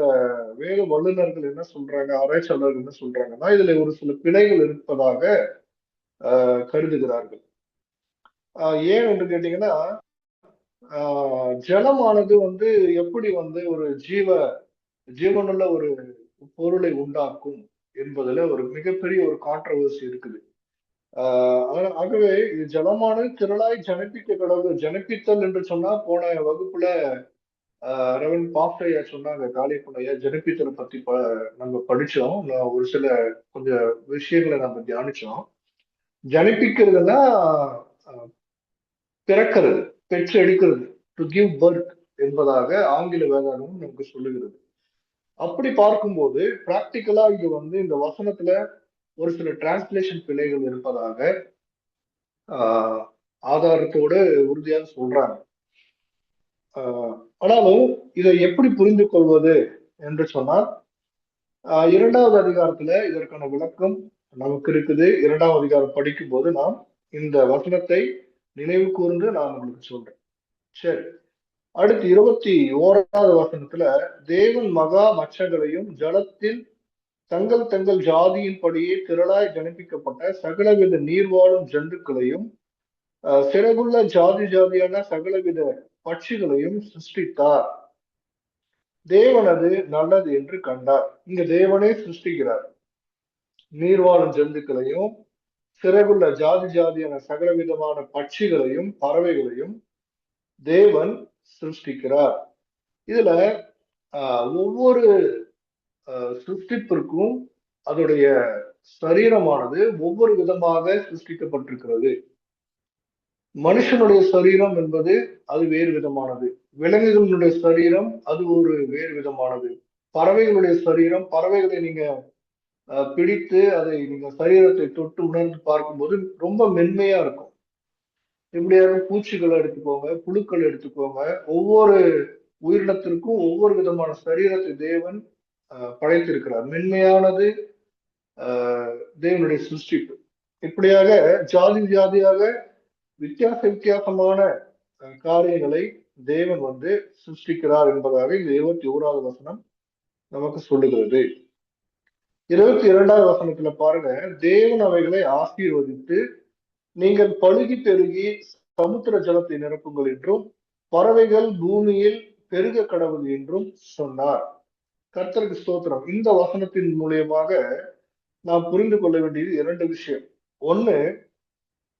வேத வல்லுநர்கள் என்ன சொல்றாங்க, ஆராய்ச்சியாளர்கள் என்ன சொல்றாங்கன்னா, இதுல ஒரு சில பிழைகள் இருப்பதாக கருதுகிறார்கள். ஏன் என்று கேட்டீங்கன்னா, ஜலமானது எப்படி ஒரு ஜீவனுள்ள ஒரு பொருளை உண்டாக்கும் என்பதுல ஒரு மிகப்பெரிய ஒரு கான்ட்ரவர்சி இருக்குது. ஆகவே இது ஜலமானது திரளாய் ஜனிப்பிக்க கடவுள். ஜனிப்பித்தல் என்று சொன்னா, போன வகுப்புல ரவன் பாஃப்டையா சொன்னாங்க, காளியப்பனையா ஜனிப்பித்தலை பத்தி நம்ம படிச்சோம். ஒரு சில கொஞ்சம் விஷயங்களை நம்ம தியானிச்சோம். ஜனிப்பிக்கிறதுனா பிறக்கிறது, பெற்று எடுக்கிறது, டு கிவ் பர்த் என்பதாக ஆங்கில வேதாகமும் நமக்கு சொல்லுகிறது. அப்படி பார்க்கும்போது பிராக்டிக்கலா இது இந்த வசனத்துல ஒரு சில டிரான்ஸ்லேஷன் பிழைகள் இருப்பதாக ஆதாரத்தோடு உறுதியாக சொல்றாங்க. ஆனாலும் இதை எப்படி புரிந்து கொள்வது என்று சொன்னால், 2வது அதிகாரத்துல இதற்கான விளக்கம் நமக்கு இருக்குது. 2ஆம் அதிகாரம் படிக்கும் போது நாம் இந்த வசனத்தை நினைவு கூர்ந்து நான் உங்களுக்கு சொல்றேன். சரி, அடுத்து 21வது வசனத்துல தேவன் மகா மச்சங்களையும் ஜலத்தில் தங்கள் தங்கள் ஜாதியின்படியே திரளாய் ஜனிப்பிக்கப்பட்ட சகலவித நீர்வாழும் ஜந்துக்களையும் சிறகுள்ள ஜாதி ஜாதியான சகலவித பட்சிகளையும் சிருஷ்டித்தார். தேவனது நல்லது என்று கண்டார். இங்க தேவனே சிருஷ்டிக்கிறார். நீர்வாழும் ஜந்துக்களையும் சிறகுள்ள ஜாதி ஜாதியான சகலவிதமான பட்சிகளையும் பறவைகளையும் தேவன் சிருஷ்டிக்கிறார். இதுல ஒவ்வொரு சிருஷ்டிப்பிற்கும் அதோடைய சரீரமானது ஒவ்வொரு விதமாக சிருஷ்டிக்கப்பட்டிருக்கிறது. மனுஷனுடைய சரீரம் என்பது அது வேறு விதமானது, விலங்குகளுடைய சரீரம் அது ஒரு வேறு விதமானது, பறவைகளுடைய சரீரம், பறவைகளை நீங்க பிடித்து அதை நீங்க சரீரத்தை தொட்டு உணர்ந்து பார்க்கும்போது ரொம்ப மென்மையா இருக்கும். எப்படியாவது பூச்சிகளை எடுத்துக்கோங்க, புழுக்கள் எடுத்துக்கோங்க, ஒவ்வொரு உயிரினத்திற்கும் ஒவ்வொரு விதமான சரீரத்தை தேவன் படைத்திருக்கிறார். மென்மையானது தேவனுடைய சிருஷ்டிப்பு. இப்படியாக ஜாதி ஜாதியாக வித்தியாசமான காரியங்களை தேவன் சிருஷ்டிக்கிறார் என்பதாக இந்த 21வது வசனம் நமக்கு சொல்லுகிறது. 22வது வசனத்துல பாருங்க, தேவன் அவைகளை ஆசீர்வதித்து நீங்கள் பழுகி பெருகி சமுத்திர ஜலத்தை நிரப்புங்கள் என்றும் பறவைகள் பூமியில் பெருக கடவுள் என்றும் சொன்னார். கர்த்தருக்கு ஸ்தோத்திரம். இந்த வசனத்தின் மூலியமாக நாம் புரிந்து கொள்ள வேண்டியது 2 விஷயம். ஒண்ணு,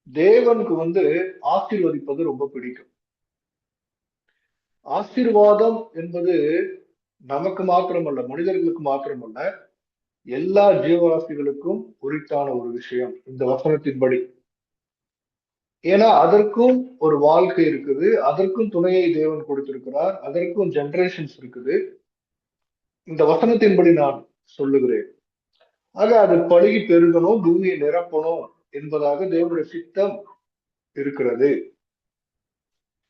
தேவனுக்கு ஆசீர்வதிப்பது ரொம்ப பிடிக்கும். ஆசீர்வாதம் என்பது நமக்கு மாத்திரமல்ல, மனிதர்களுக்கு மாத்திரமல்ல, எல்லா ஜீவராசிகளுக்கும் உரித்தான ஒரு விஷயம் இந்த வசனத்தின்படி. ஏன்னா அதற்கும் ஒரு வாழ்க்கை இருக்குது, அதற்கும் துணையை தேவன் கொடுத்திருக்கிறார், அதற்கும் ஜெனரேஷன்ஸ் இருக்குது. இந்த வசனத்தின்படி நான் சொல்லுகிறேன். ஆக அது பழுகி பெருகணும், பூமியை நிரப்பணும் என்பதாக தேவனுடைய சித்தம் இருக்கிறது.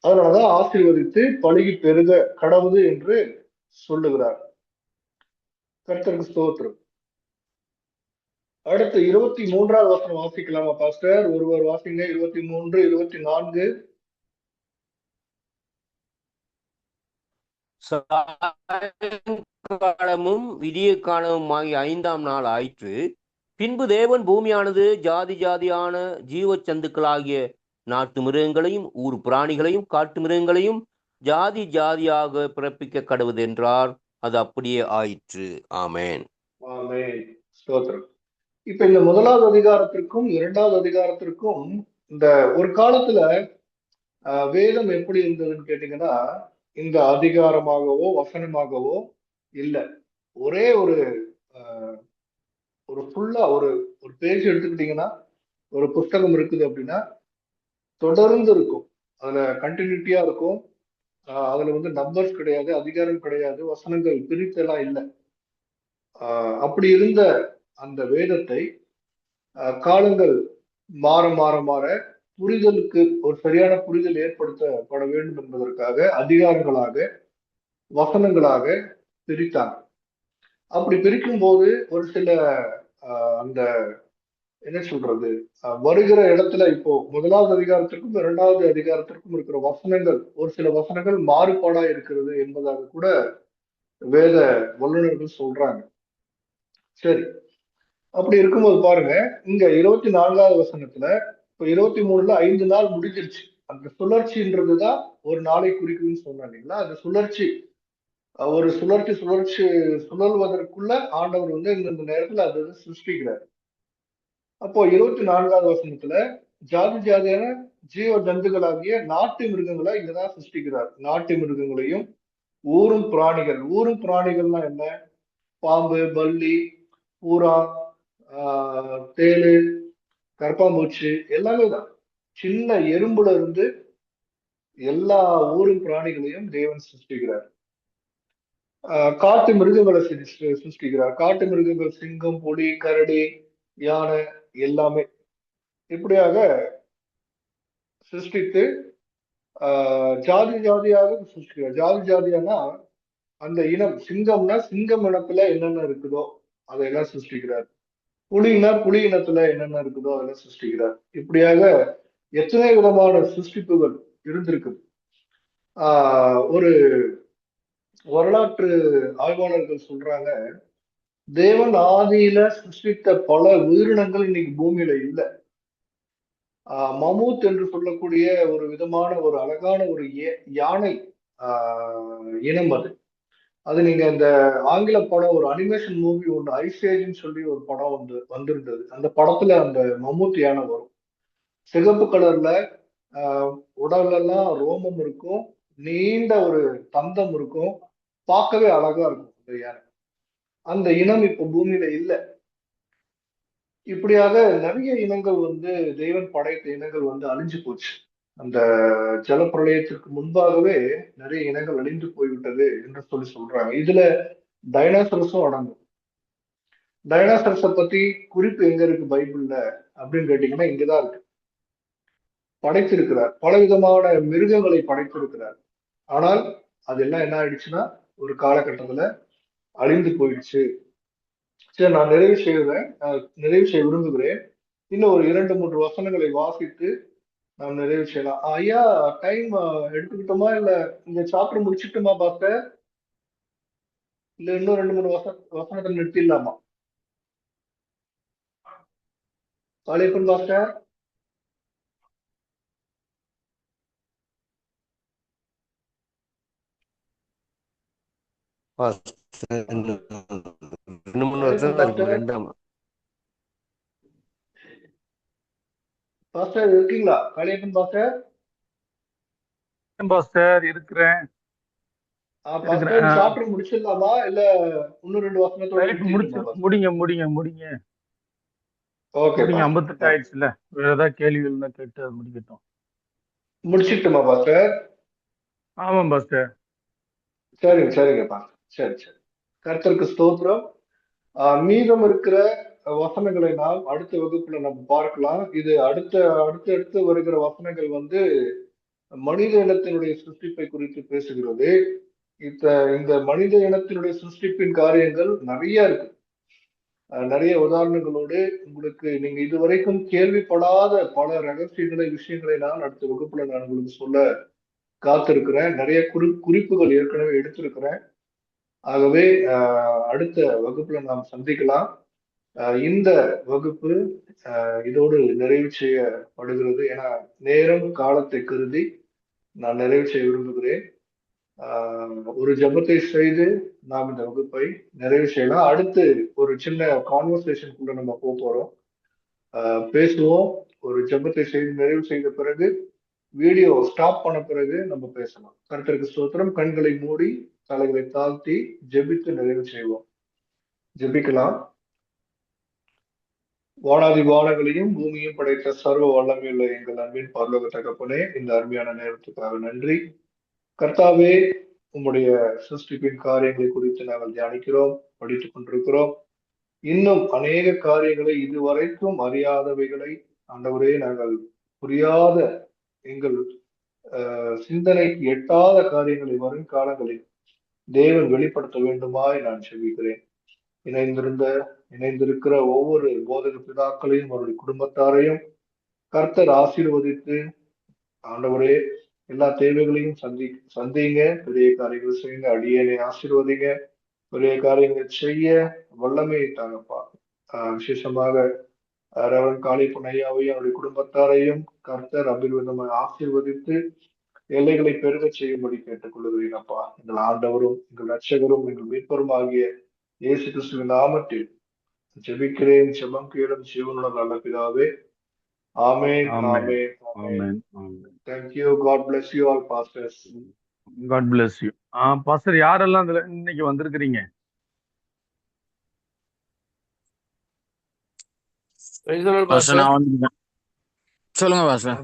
அதனாலதான் ஆசீர்வதித்து பழுகி பெருக கடவுது என்று சொல்லுகிறார். கர்த்தருக்கு ஸ்தோத்திரம். அடுத்து 23வது வசனம் வாசிக்கலாமா பாஸ்டர்? ஒருவர் வாசிங்க. 23, 24. சாயங்காலமும் விடிய காலமும் ஆகிய 5ஆம் நாள் ஆயிற்று. பின்பு தேவன் பூமியானது ஜாதி ஜாதியான ஜீவ சந்துக்களாகிய நாட்டு மிருகங்களையும் ஊர் பிராணிகளையும் காட்டு மிருகங்களையும் ஜாதி ஜாதியாக பிறப்பிக்க கடவுது என்றார். அது அப்படியே ஆயிற்று. ஆமேன். ஆமென். ஸ்தோத்திரம். இப்ப இந்த 1வது அதிகாரத்திற்கும் 2வது அதிகாரத்திற்கும் இந்த ஒரு காலத்துல வேதம் எப்படி இருந்ததுன்னு கேட்டீங்கன்னா, இந்த அதிகாரமாகவோ வசனமாகவோ இல்ல, ஒரே ஒரு ஃபுல்லா ஒரு பேஜ் எடுத்துக்கிட்டீங்கன்னா, ஒரு புஸ்தகம் இருக்குது அப்படின்னா தொடர்ந்து இருக்கும், அதுல கண்டினியூட்டியா இருக்கும். அதுல நம்பர்ஸ் கிடையாது, அதிகாரம் கிடையாது, வசனங்கள் பிரித்தெல்லாம் இல்லை. அப்படி இருந்த அந்த வேதத்தை காலங்கள் மாற மாற மாற புரிதலுக்கு ஒரு சரியான புரிதல் ஏற்படுத்தப்பட வேண்டும் என்பதற்காக அதிகாரங்களாக வசனங்களாக பிரித்தாங்க. அப்படி பிரிக்கும் போது ஒரு சில அந்த என்ன சொல்றது, வருகிற இடத்துல இப்போ 1வது அதிகாரத்திற்கும் 2வது அதிகாரத்திற்கும் இருக்கிற வசனங்கள், ஒரு சில வசனங்கள் மாறுபாடா இருக்கிறது என்பதாக கூட வேத வல்லுநர்கள் சொல்றாங்க. சரி, அப்படி இருக்கும்போது பாருங்க, இங்க 24வது வசனத்துல இப்ப 23ல 5 நாள் முடிஞ்சிருச்சு. அந்த சுழற்சின்றதுதான் ஒரு நாளை குறிக்குதுன்னு சொன்னா இல்லைங்களா? அந்த சுழற்சி ஒரு சுழற்சி சுழல்வதற்குள்ள ஆண்டவர் இந்த நேரத்துல அது சிருஷ்டிக்கிறார். அப்போ 24வது வசனத்துல ஜாதி ஜாதியான ஜீவ ஜந்துகளாகிய நாட்டு மிருகங்களை இங்கதான் சிருஷ்டிக்கிறார். நாட்டு மிருகங்களையும் ஊரும் பிராணிகள்னா என்ன? பாம்பு, பல்லி, பூரா, தேளு, கரப்பாம்பூச்சி எல்லாமே தான். சின்ன எறும்புல இருந்து எல்லா ஊரும் பிராணிகளையும் தேவன் சிருஷ்டிக்கிறார். காட்டு மிருகங்களை சிருஷ்டிக்கிறார். காட்டு மிருகங்கள் சிங்கம், புலி, கரடி, யானை எல்லாமே இப்படியாக சிருஷ்டித்து ஜாதி ஜாதியாக சிருஷ்டிக்கிறார். ஜாதி ஜாதியானா அந்த இனம், சிங்கம்னா சிங்கம் இனத்துல என்னென்ன இருக்குதோ அதையெல்லாம் சிருஷ்டிக்கிறார். புலினா புலி இனத்துல என்னென்ன இருக்குதோ அதெல்லாம் சிருஷ்டிக்கிறார். இப்படியாக எத்தனை விதமான சிருஷ்டிப்புகள் இருந்திருக்குது. ஒரு வரலாற்று ஆய்வாளர்கள் சொல்றாங்க, தேவன் ஆதியில சிருஷ்டித்த பல உயிரினங்கள் இன்னைக்கு பூமியில இல்லை. மமூத் என்று சொல்லக்கூடிய ஒரு விதமான ஒரு அழகான ஒரு யானை இனம் அது நீங்க இந்த ஆங்கில படம், ஒரு அனிமேஷன் மூவி ஒன்று ஐசேஜ்னு சொல்லி ஒரு படம் வந்திருந்தது. அந்த படத்துல அந்த மமூத் யானை வரும். சிகப்பு கலர்ல உடலெல்லாம் ரோமம் இருக்கும், நீண்ட ஒரு தந்தம் இருக்கும், பார்க்கவே அழகா இருக்கும் அந்த யானை. அந்த இனம் இப்போ பூமியில இல்லை. இப்படியாக நிறைய இனங்கள் தெய்வன் படைத்த இனங்கள் அழிஞ்சு போச்சு. அந்த ஜலப்பிரளயத்திற்கு முன்பாகவே நிறைய இனங்கள் அழிந்து போய்விட்டது என்று சொல்றாங்க. இதுல டைனாசரஸும் அடங்கும். டைனாசரஸை பத்தி குறிப்பு எங்க இருக்கு பைபிள்ல அப்படின்னு கேட்டீங்கன்னா, இங்கதான் இருக்கு. படைத்திருக்கிறார், பலவிதமான மிருகங்களை படைத்திருக்கிறார். ஆனால் அதெல்லாம் என்ன ஆயிடுச்சுன்னா ஒரு காலகட்டத்துல அழிந்து போயிடுச்சு. சரி, நான் நிறைவு செய்ய விரும்புகிறேன். இன்னும் ஒரு 2-3 வசனங்களை வாசித்து நாம் நிறைவு செய்யலாம். ஐயா, டைம் எடுத்துக்கிட்டோமா இல்ல இந்த சாப்டர் முடிச்சுட்டுமா பாஸ்டர்? இல்ல இன்னும் 2-3 வசனத்தை நிறுத்திடலாமா? பாஸ்டர் பாஸ்டர், இன்னும் 2-3 வருஷம் காளியப்பன் தான் இருக்கு. பாஸ்டர், 2ஆம் பாஸ்டர் இருக்கீங்களா? காளியப்பன் பாஸ்டர், பாஸ்டர் இருக்கிறேன். பாஸ்டர் சாப்பிட்டு முடிச்சிடலாமா இல்ல இன்னும் 2 வசனத்தோட ரைட், நிறுத்திக்கணுமா பாஸ்டர்? முடிங்க. ஓகே முடிங்க, பாஸ்டர், 58 ஆயிடுச்சுல. வேற ஏதாவது கேள்விகள் இருந்தா கேட்டு அது முடிக்கட்டும். முடிச்சிட்டுமா பாஸ்டர்? ஆமாம் பாஸ்டர். சரிங்க பாஸ்டர், சரி. கர்த்தருக்கு ஸ்தோத்திரம். மீதம் இருக்கிற வசனங்களை நாம் அடுத்த வகுப்புல நம்ம பார்க்கலாம். இது அடுத்து வருகிற வசனங்கள் வந்து மனித இனத்தினுடைய சிருஷ்டிப்பை குறித்து பேசுகிறது. இந்த மனித இனத்தினுடைய சிருஷ்டிப்பின் காரியங்கள் நிறைய இருக்கு. நிறைய உதாரணங்களோடு உங்களுக்கு நீங்க இதுவரைக்கும் கேள்விப்படாத பல ரகசியங்களை, விஷயங்களை நான் அடுத்த வகுப்புல நான் உங்களுக்கு சொல்ல காத்திருக்கிறேன். நிறைய குறிப்புகள் ஏற்கனவே எடுத்திருக்கிறேன். ஆகவே அடுத்த வகுப்புல நாம் சந்திக்கலாம். இந்த வகுப்பு இதோடு நிறைவு செய்யப்படுகிறது. ஏன்னா நேரம் காலத்தை கருதி நான் நிறைவு செய்ய விரும்புகிறேன். ஒரு ஜெபத்தை செய்து நாம் இந்த வகுப்பை நிறைவு செய்யலாம். அடுத்து ஒரு சின்ன கான்வர்சேஷனுக்குள்ள நம்ம போறோம். பேசுவோம். ஒரு ஜெபத்தை செய்து நிறைவு செய்த பிறகு வீடியோ ஸ்டாப் பண்ண பிறகு நம்ம பேசலாம். கர்த்தருக்கு ஸ்தோத்திரம். கண்களை மூடி தலைகளை தாழ்த்தி ஜெபித்து நிறைவு செய்வோம். ஜெபிக்கலாம். வானாதி வானங்களையும் பூமியும் படைத்த சர்வ வல்லமையுள்ள எங்கள் அன்பின் பரலோக தகப்பனே, இந்த அருமையான நேரத்துக்காக நன்றி. கர்த்தாவே, உம்முடைய சிருஷ்டிப்பின் காரியங்களை குறித்து நாங்கள் தியானிக்கிறோம், படித்துக் கொண்டிருக்கிறோம். இன்னும் அநேக காரியங்களை இதுவரைக்கும் அறியாதவைகளை ஆண்டவரே நாங்கள் புரியாத எங்கள் சிந்தனைக்கு எட்டாத காரியங்களை வரும் காலங்களில் தேவன் வெளிப்படுத்த வேண்டுமாய் நான் செபிக்கிறேன். இணைந்திருக்கிற ஒவ்வொரு போதக பிதாக்களையும் அவருடைய குடும்பத்தாரையும் கர்த்தர் ஆசீர்வதித்து ஆண்டவரே எல்லா தேவைகளையும் சந்திங்க. பெரிய காரியங்களை செய்யுங்க. அடியேனை ஆசீர்வதிங்க. பெரிய காரியங்களை செய்ய வல்லமை தாங்கப்பா. விசேஷமாக ரெவரண்ட் காளியப்பன் ஐயாவையும் அவருடைய குடும்பத்தாரையும் கர்த்தர் அபிர்விதமாக ஆசீர்வதித்து எல்லைகளை பெருக செய்யும்படி கேட்டுக் கொள்ளுகிறேனப்பா. எங்கள் ஆண்டவரும் எங்கள் ரட்சகரும் எங்கள் மீட்பரும் ஆகிய இயேசு கிறிஸ்துவின் நாமத்தில் ஜெபிக்கிறேன். ஜெபம் கேளும் ஜீவனுள்ள நல்ல பிதாவே. ஆமென். Thank you. God bless you all, pastors. God bless you. Pastor, யாரெல்லாம் இதுல இன்னைக்கு வந்திருக்கிறீங்க? பாஸ்டர், நான் வந்திருக்கேன். சொல்லுங்க பாஸ்டர்.